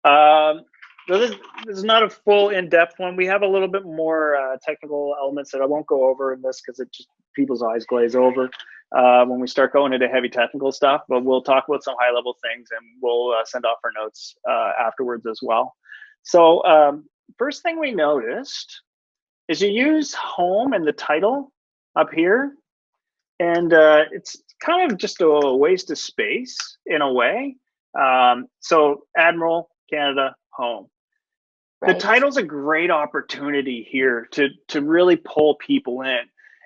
Um, so this is not a full in-depth one. We have a little bit more technical elements that I won't go over in this because it just people's eyes glaze over when we start going into heavy technical stuff. But we'll talk about some high-level things, and we'll send off our notes afterwards as well. So first thing we noticed is you use home and the title up here, and it's kind of just a waste of space in a way. So Admiral, Canada, home. The Right. title's a great opportunity here to really pull people in.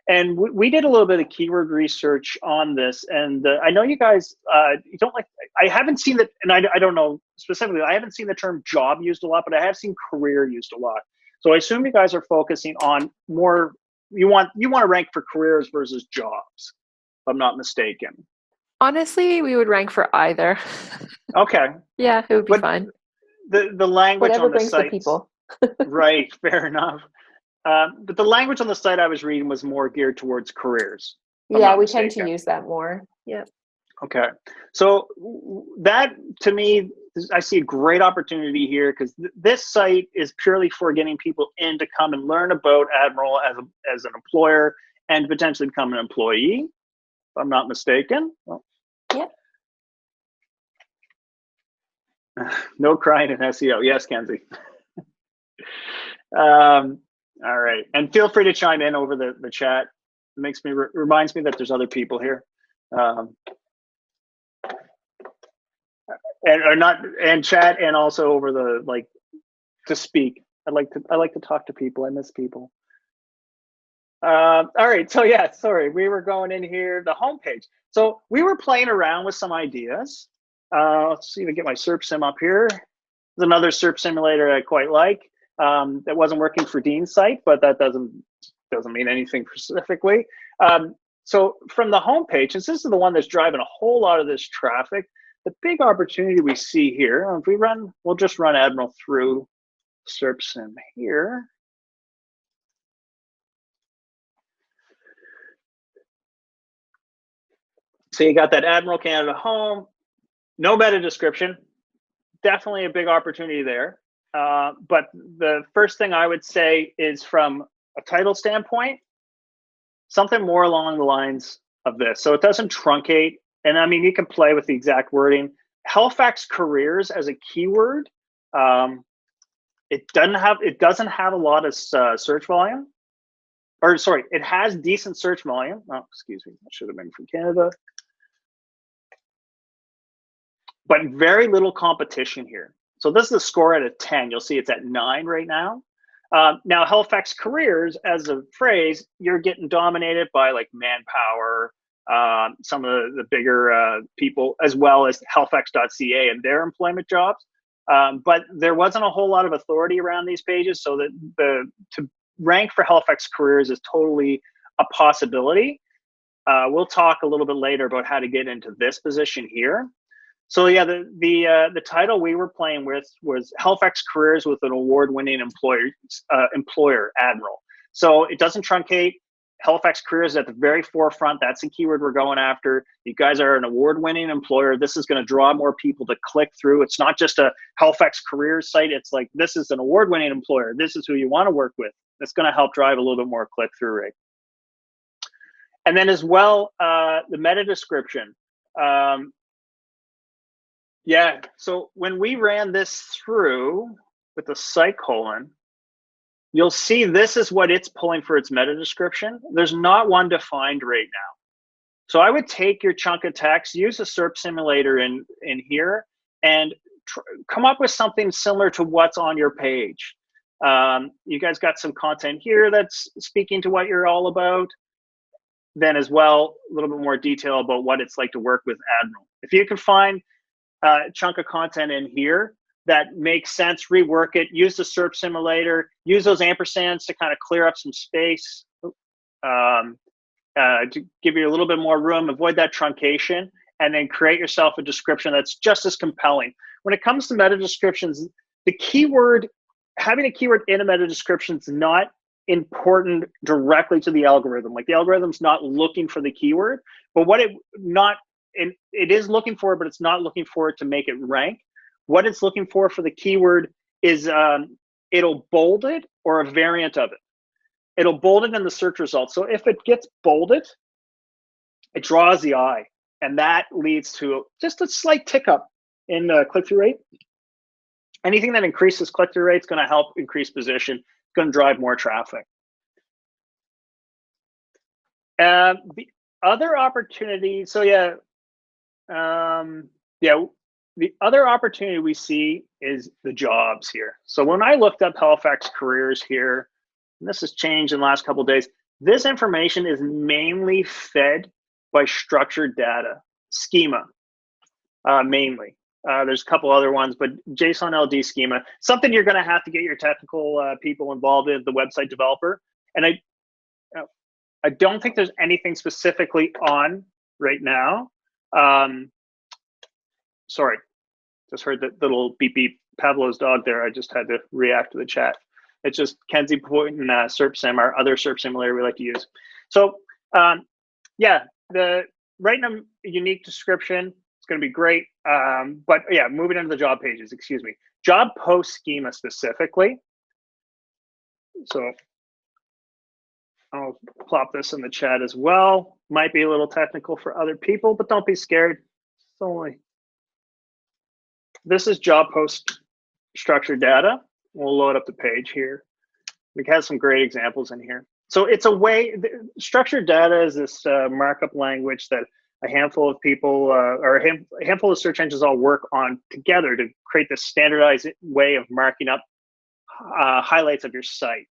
And we did a little bit of keyword research on this, and I know you guys you don't like. I haven't seen that, and I don't know specifically. I haven't seen the term job used a lot, but I have seen career used a lot. So I assume you guys are focusing on more. You want to rank for careers versus jobs, if I'm not mistaken. Honestly, we would rank for either. Okay, Yeah, it would be but fine. the language Whatever on the brings the site, people. right? Fair enough. But the language on the site I was reading was more geared towards careers, if I'm Yeah, not we tend to mistaken. use that more. Yep. Okay. So that, to me, I see a great opportunity here because this site is purely for getting people in to come and learn about Admiral as an employer and potentially become an employee, if I'm not mistaken. Well, Yep. no crying in SEO. Yes, Kenzie. All right. And feel free to chime in over the chat. It makes me reminds me that there's other people here. And or not and chat, and also over the to speak. I like to talk to people. I miss people. All right, so yeah, sorry, we were going in here, the homepage. So we were playing around with some ideas. Let's see if I get my SERP sim up here. There's another SERP simulator I quite like. That wasn't working for Dean's site, but that doesn't mean anything specifically. So from the homepage, since this is the one that's driving a whole lot of this traffic, the big opportunity we see here, if we run, we'll just run Admiral through SERP sim here. So you got that Admiral Canada home, no meta description, definitely a big opportunity there. But the first thing I would say is from a title standpoint, something more along the lines of this. So it doesn't truncate. And I mean, you can play with the exact wording. Halifax careers as a keyword, it doesn't have a lot of search volume. Or sorry, it has decent search volume. Oh, excuse me, that should have been from Canada. But very little competition here. So this is the score out of 10. You'll see it's at 9 right now. Now, Halifax careers as a phrase, you're getting dominated by like Manpower, some of the bigger people, as well as Halifax.ca and their employment jobs. But there wasn't a whole lot of authority around these pages, so that to rank for Halifax careers is totally a possibility. We'll talk a little bit later about how to get into this position here. So yeah, the title we were playing with was Halifax Careers with an award-winning employer, Admiral. So it doesn't truncate. Halifax Careers at the very forefront. That's the keyword we're going after. You guys are an award-winning employer. This is going to draw more people to click through. It's not just a Halifax Careers site. It's like, this is an award-winning employer. This is who you want to work with. That's going to help drive a little bit more click-through rate. And then as well, the meta description. Yeah, so when we ran this through with the semicolon, you'll see this is what it's pulling for its meta description. There's not one defined right now. So I would take your chunk of text, use a SERP simulator in here, and come up with something similar to what's on your page. You guys got some content here that's speaking to what you're all about. Then as well, a little bit more detail about what it's like to work with Admiral. If you can find chunk of content in here that makes sense, rework it, use the SERP simulator, use those ampersands to kind of clear up some space, to give you a little bit more room, avoid that truncation, and then create yourself a description that's just as compelling. When it comes to meta descriptions, the keyword, having a keyword in a meta description is not important directly to the algorithm. Like, the algorithm's not looking for the keyword, but what it is looking for, but it's not looking for it to make it rank. what it's looking for the keyword is it'll bold it or a variant of it. It'll bold it in the search results. So if it gets bolded, it draws the eye, and that leads to just a slight tick up in click-through rate. Anything that increases click-through rate is going to help increase position. It's going to drive more traffic. The other opportunity, so yeah, the other opportunity we see is the jobs here. So when I looked up Halifax careers here, and this has changed in the last couple of days, this information is mainly fed by structured data, schema, mainly. There's a couple other ones, but JSON LD schema, something you're going to have to get your technical people involved in, the website developer. And I don't think there's anything specifically on right now. Sorry, just heard that little beep beep, Pavlov's dog there. I just had to react to the chat. It's just Kenzie pointing SERPSim, our other SERP simulator we like to use. So yeah, writing a unique description is going to be great. But yeah, moving into the job pages, excuse me. Job post schema specifically. So I'll plop this in the chat as well. Might be a little technical for other people, but don't be scared. It's only, this is job post structured data. We'll load up the page here. We have some great examples in here. So it's a way, structured data is this markup language that a handful of people or a handful of search engines all work on together to create this standardized way of marking up highlights of your site.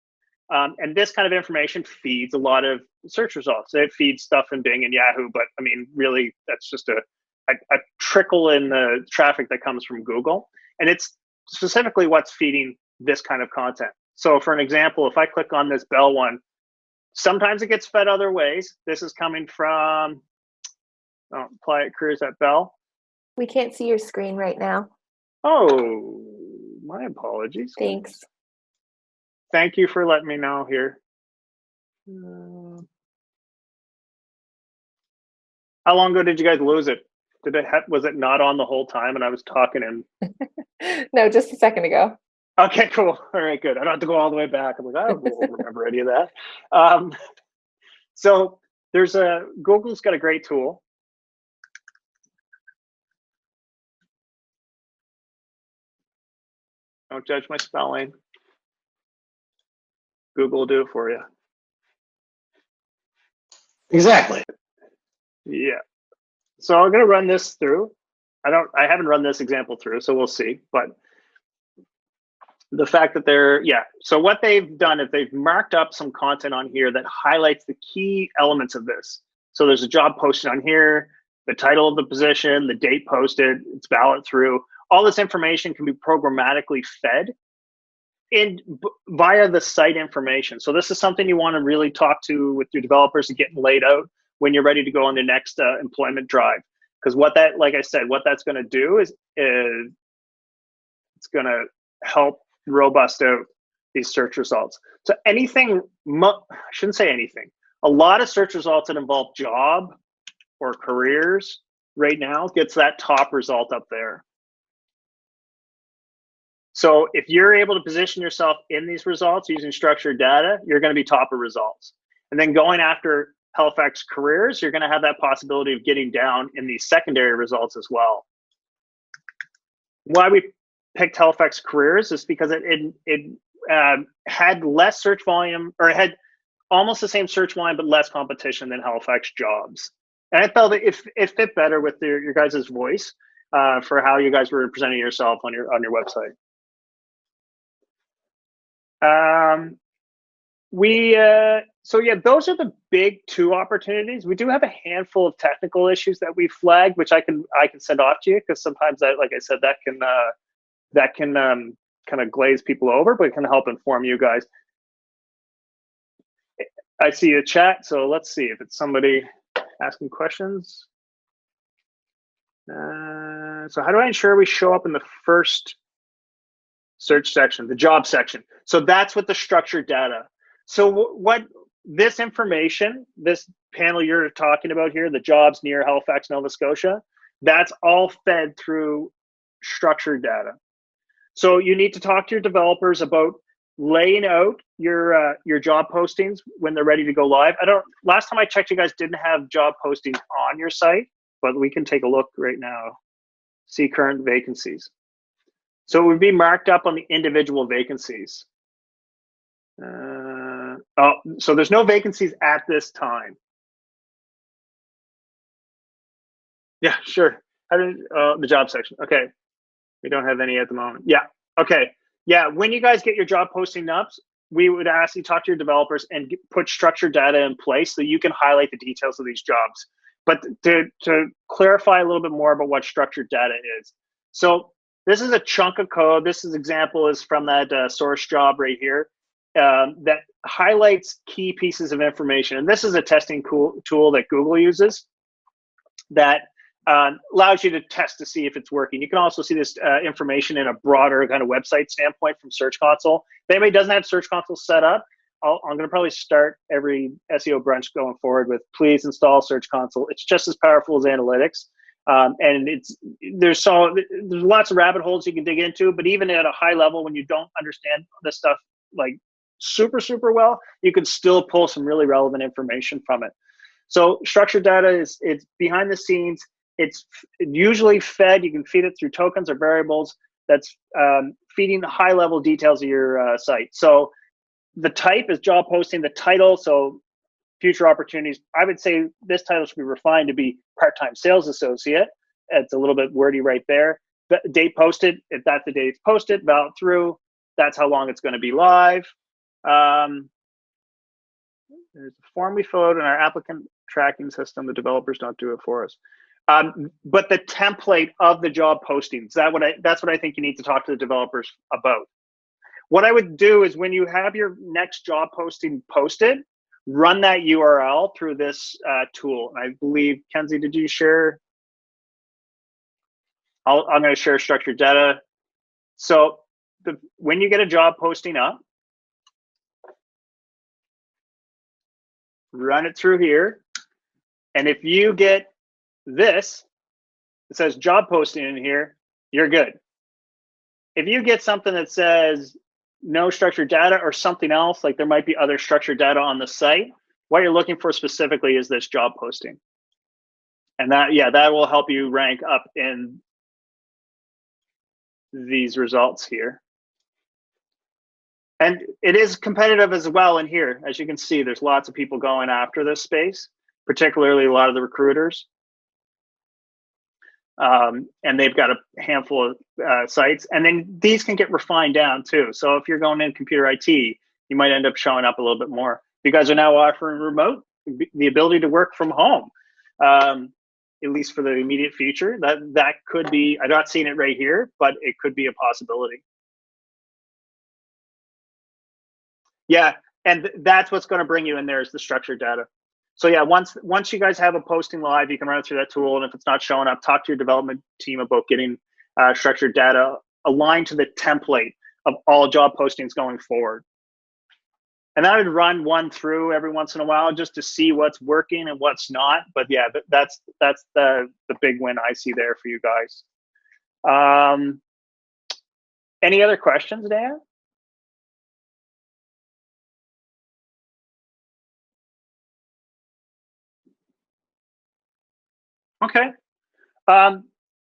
And this kind of information feeds a lot of search results. It feeds stuff in Bing and Yahoo, but I mean, really, that's just a trickle in the traffic that comes from Google. And it's specifically what's feeding this kind of content. So for an example, if I click on this Bell one, sometimes it gets fed other ways. This is coming from apply it careers at Bell. We can't see your screen right now. Oh, my apologies. Thanks. Thank you for letting me know here. How long ago did you guys lose it? Was it not on the whole time and I was talking and No, just a second ago. Okay, cool. All right, good. I don't have to go all the way back. I'm like, I don't remember any of that. So there's Google's got a great tool. Don't judge my spelling. Google will do it for you. Exactly. Yeah. So I'm going to run this through. I haven't run this example through, so we'll see. But the fact that so what they've done is they've marked up some content on here that highlights the key elements of this. So there's a job posted on here, the title of the position, the date posted, it's valid through. All this information can be programmatically fed via the site information. So this is something you want to really talk to with your developers and getting laid out when you're ready to go on the next employment drive. Because like I said, what that's going to do is it's going to help robust out these search results. So anything, I shouldn't say anything, a lot of search results that involve job or careers right now gets that top result up there. So if you're able to position yourself in these results using structured data, you're going to be top of results. And then going after Halifax careers, you're going to have that possibility of getting down in these secondary results as well. Why we picked Halifax careers is because it had less search volume, or it had almost the same search volume but less competition than Halifax jobs. And I felt that it fit better with your guys' voice for how you guys were presenting yourself on your website. So yeah, those are the big two opportunities. We do have a handful of technical issues that we flagged, which I can send off to you, because sometimes that, like I said, that can kind of glaze people over, but it can help inform you guys. I see a chat, so let's see if it's somebody asking questions. So how do I ensure we show up in the first search section, the job section? So that's what the structured data. So what this information, this panel you're talking about here, the jobs near Halifax, Nova Scotia, that's all fed through structured data. So you need to talk to your developers about laying out your job postings when they're ready to go live. Last time I checked, you guys didn't have job postings on your site, but we can take a look right now. See current vacancies. So it would be marked up on the individual vacancies. So there's no vacancies at this time. Yeah, sure. The job section. Okay. We don't have any at the moment. Yeah. Okay. Yeah. When you guys get your job posting up, we would ask you to talk to your developers and put structured data in place so you can highlight the details of these jobs. But to clarify a little bit more about what structured data is. So this is a chunk of code. This example is from that source job right here that highlights key pieces of information. And this is a testing tool that Google uses that allows you to test to see if it's working. You can also see this information in a broader kind of website standpoint from Search Console. If anybody doesn't have Search Console set up, I'm going to probably start every SEO brunch going forward with please install Search Console. It's just as powerful as analytics. And there's lots of rabbit holes you can dig into, but even at a high level, when you don't understand this stuff like super well, you can still pull some really relevant information from it. So structured data it's behind the scenes. It's usually fed. You can feed it through tokens or variables. That's feeding the high level details of your site. So the type is job posting. The title, so future opportunities. I would say this title should be refined to be part-time sales associate. It's a little bit wordy right there. The date posted, if that's the date it's posted, valid through. That's how long it's going to be live. There's a form we fill out in our applicant tracking system. The developers don't do it for us. But the template of the job postings, that's what I think you need to talk to the developers about. What I would do is when you have your next job posting posted, run that URL through this tool. I believe, Kenzie, did you share? I'm going to share structured data. So when you get a job posting up, run it through here. And if you get this, it says job posting in here, you're good. If you get something that says no structured data or something else, like there might be other structured data on the site, what you're looking for specifically is this job posting. And that will help you rank up in these results here. And it is competitive as well in here. As you can see, there's lots of people going after this space, particularly a lot of the recruiters. And they've got a handful of sites. And then these can get refined down too. So if you're going in computer IT, you might end up showing up a little bit more. You guys are now offering remote, the ability to work from home, at least for the immediate future. That could be, I'm not seeing it right here, but it could be a possibility. Yeah, and that's what's going to bring you in there is the structured data. So yeah, once you guys have a posting live, you can run it through that tool. And if it's not showing up, talk to your development team about getting structured data aligned to the template of all job postings going forward. And I would run one through every once in a while just to see what's working and what's not. But yeah, that's the big win I see there for you guys. Any other questions, Dan? Okay.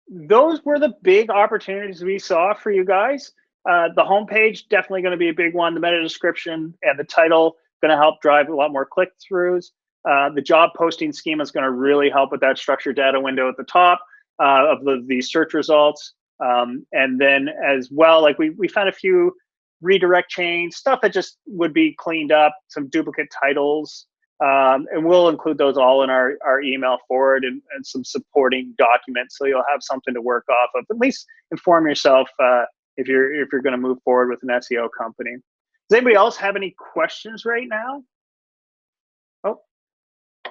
Those were the big opportunities we saw for you guys. The homepage, definitely going to be a big one. The meta description and the title going to help drive a lot more click-throughs. The job posting schema is going to really help with that structured data window at the top of the search results. And then as well, like we found a few redirect chains, stuff that just would be cleaned up, some duplicate titles. And we'll include those all in our email forward and some supporting documents, so you'll have something to work off of. At least inform yourself if you're going to move forward with an SEO company. Does anybody else have any questions right now?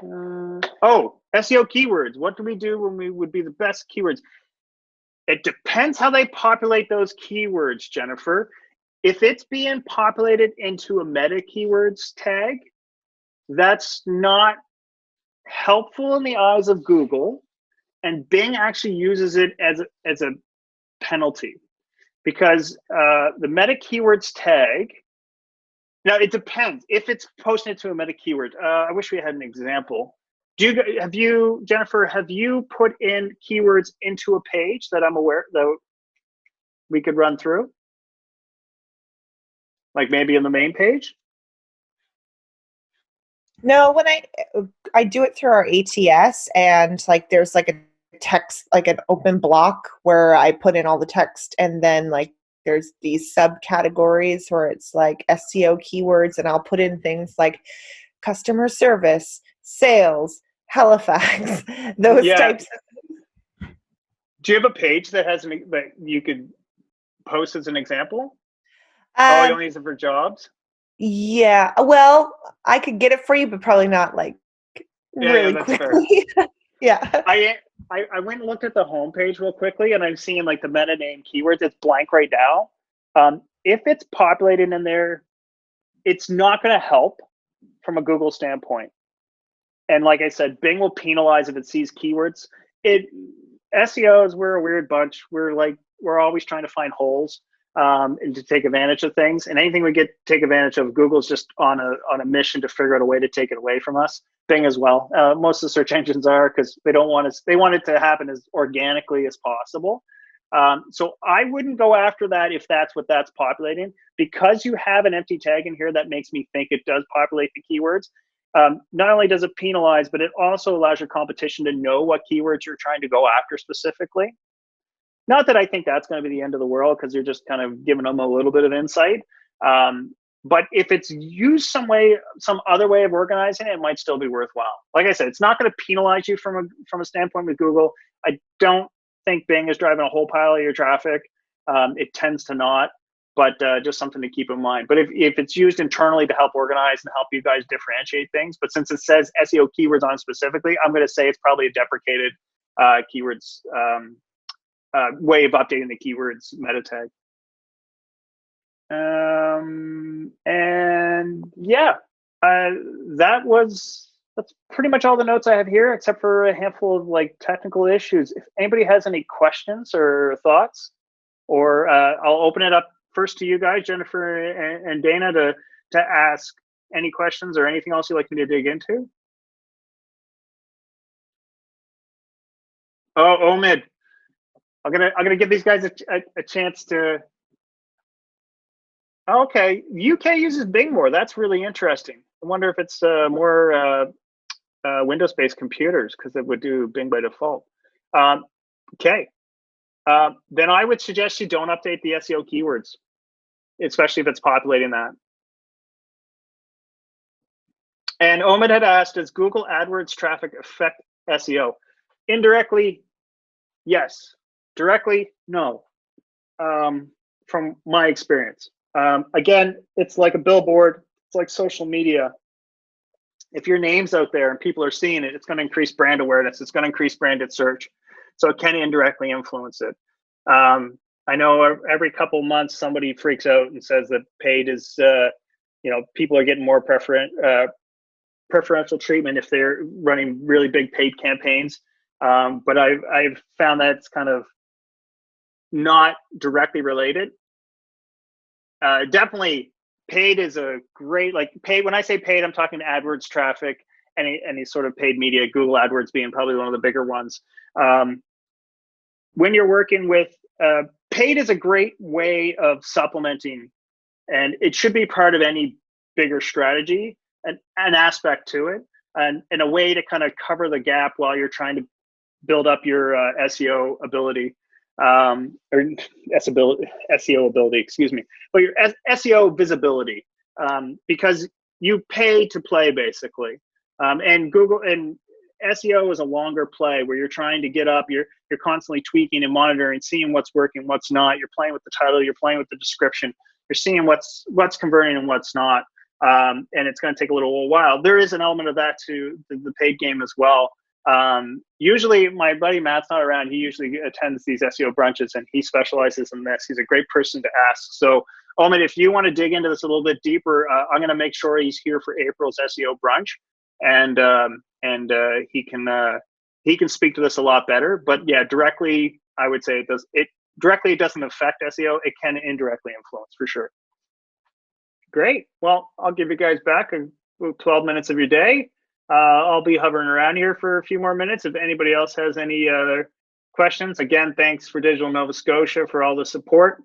SEO keywords. What do we do when we would be the best keywords? It depends how they populate those keywords, Jennifer. If it's being populated into a meta keywords tag, that's not helpful in the eyes of Google, and Bing actually uses it as a penalty because the meta keywords tag. Now it depends if it's posted to a meta keyword. I wish we had an example. Jennifer? Have you put in keywords into a page that I'm aware that we could run through? Like maybe in the main page? No, when I do it through our ATS, and like there's like a text, like an open block where I put in all the text, and then like there's these subcategories where it's like SEO keywords, and I'll put in things like customer service, sales, Halifax, those types of. Do you have a page that has that you could post as an example? You only use it for jobs? Yeah, well, I could get it for you, but probably not like really quickly. Yeah. I went and looked at the homepage real quickly, and I'm seeing like the meta name keywords. It's blank right now. If it's populated in there, it's not going to help from a Google standpoint. And like I said, Bing will penalize if it sees keywords. SEOs, we're a weird bunch. We're always trying to find holes and to take advantage of things. And anything we take advantage of, Google's just on a mission to figure out a way to take it away from us. Bing as well. Most of the search engines are, because they want it to happen as organically as possible. So I wouldn't go after that if that's what that's populating. Because you have an empty tag in here that makes me think it does populate the keywords. Not only does it penalize, but it also allows your competition to know what keywords you're trying to go after specifically. Not that I think that's going to be the end of the world, because you're just kind of giving them a little bit of insight. But if it's used some other way of organizing it, it might still be worthwhile. Like I said, it's not going to penalize you from a standpoint with Google. I don't think Bing is driving a whole pile of your traffic. It tends to not, but just something to keep in mind. But if it's used internally to help organize and help you guys differentiate things, but since it says SEO keywords on specifically, I'm going to say it's probably a deprecated keywords way of updating the keywords meta tag. And yeah, that's pretty much all the notes I have here, except for a handful of like technical issues. If anybody has any questions or thoughts, or I'll open it up first to you guys, Jennifer and Dana, to ask any questions or anything else you'd like me to dig into. Oh, Omid, I'm gonna give these guys a chance to. Okay, UK uses Bing more. That's really interesting. I wonder if it's more Windows-based computers, because it would do Bing by default. Okay, then I would suggest you don't update the SEO keywords, especially if it's populating that. And Omid had asked, does Google AdWords traffic affect SEO? Indirectly, yes. Directly, no. From my experience. Again, it's like a billboard. It's like social media. If your name's out there and people are seeing it, it's going to increase brand awareness. It's going to increase branded search. So it can indirectly influence it. I know every couple of months somebody freaks out and says that paid is, people are getting more preferential treatment if they're running really big paid campaigns. But I've found that it's kind of not directly related. Definitely paid is a great, paid. When I say paid, I'm talking AdWords traffic, any sort of paid media, Google AdWords being probably one of the bigger ones. When you're working with paid is a great way of supplementing, and it should be part of any bigger strategy, an aspect to it, and a way to kind of cover the gap while you're trying to build up your SEO ability. Or SEO ability, excuse me, but your SEO visibility, because you pay to play basically, and Google and SEO is a longer play where you're trying to get up, you're constantly tweaking and monitoring, seeing what's working, what's not. You're playing with the title, you're playing with the description, you're seeing what's converting and what's not, and it's going to take a little while. There is an element of that to the paid game as well. Usually my buddy Matt's not around. He usually attends these SEO brunches and he specializes in this. He's a great person to ask. So Omid, if you want to dig into this a little bit deeper, I'm going to make sure he's here for April's SEO brunch, and he can speak to this a lot better. But yeah, directly, I would say it directly it doesn't affect SEO, it can indirectly influence for sure. Great. Well, I'll give you guys back 12 minutes of your day. I'll be hovering around here for a few more minutes. If anybody else has any other questions, again, thanks for Digital Nova Scotia for all the support.